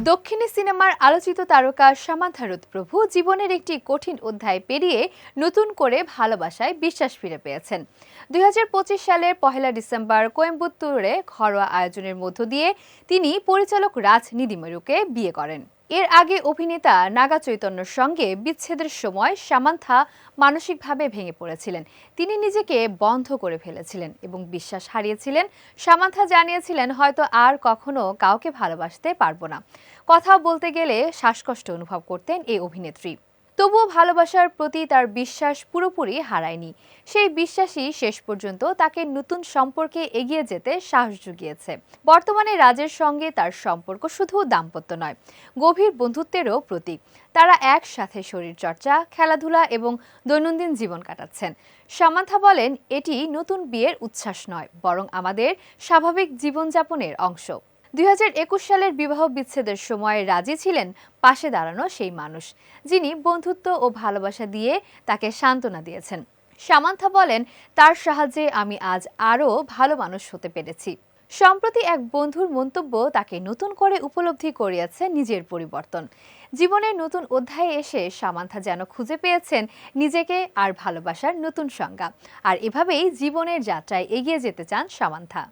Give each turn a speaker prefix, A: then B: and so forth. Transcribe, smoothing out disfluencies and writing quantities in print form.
A: দক্ষিণী সিনেমার আলোচিত তারকা সামান্থা রুথ প্রভু জীবনের একটি কঠিন অধ্যায় পেরিয়ে নতুন করে ভালোবাসায় বিশ্বাস ফিরে পেয়েছেন। ২০২৫ সালের ১ ডিসেম্বর কোয়েম্বাটুরে ঘরোয়া আয়োজনের মধ্য দিয়ে তিনি পরিচালক রাজ নিদিমেরুকে বিয়ে করেন। এর আগে অভিনেতা নাগা চৈতন্যর সঙ্গে বিচ্ছেদের সময় সামান্থা মানসিকভাবে ভেঙে পড়েছিলেন। তিনি নিজেকে বন্ধ করে ফেলেছিলেন এবং বিশ্বাস হারিয়েছিলেন। সামান্থা জানিয়েছিলেন, হয়তো আর কখনো কাউকে ভালোবাসতে পারবো না। কথা বলতে গেলে শ্বাসকষ্ট অনুভব করতেন এই অভিনেত্রী। তবুও ভালোবাসার প্রতি তার বিশ্বাস পুরোপুরি হারায়নি। সেই বিশ্বাসই শেষ পর্যন্ত তাকে নতুন সম্পর্কে এগিয়ে যেতে সাহস জুগিয়েছে। বর্তমানে রাজের সঙ্গে তার সম্পর্ক শুধু দাম্পত্য নয়, গভীর বন্ধুত্বেরও প্রতীক। তারা একসাথে শরীরচর্চা, খেলাধুলা এবং দৈনন্দিন জীবন কাটাচ্ছেন। সামান্থা বলেন, এটি নতুন বিয়ের উচ্ছ্বাস নয়, বরং আমাদের স্বাভাবিক জীবনযাপনের অংশ। ২০২১ সালের বিবাহ বিচ্ছেদের সময় রাজি ছিলেন পাশে দাঁড়ানো সেই মানুষ, যিনি বন্ধুত্ব ও ভালোবাসা দিয়ে তাকে সান্ত্বনা দিয়েছেন। সামান্থা বলেন, তার সাহায্যে আমি আজ আরও ভালো মানুষ হতে পেরেছি। সম্প্রতি এক বন্ধুর মন্তব্য তাকে নতুন করে উপলব্ধি করিয়েছে নিজের পরিবর্তন। জীবনের নতুন অধ্যায়ে এসে সামান্থা যেন খুঁজে পেয়েছেন নিজেকে আর ভালোবাসার নতুন সংজ্ঞা। আর এভাবেই জীবনের যাত্রায় এগিয়ে যেতে চান সামান্থা।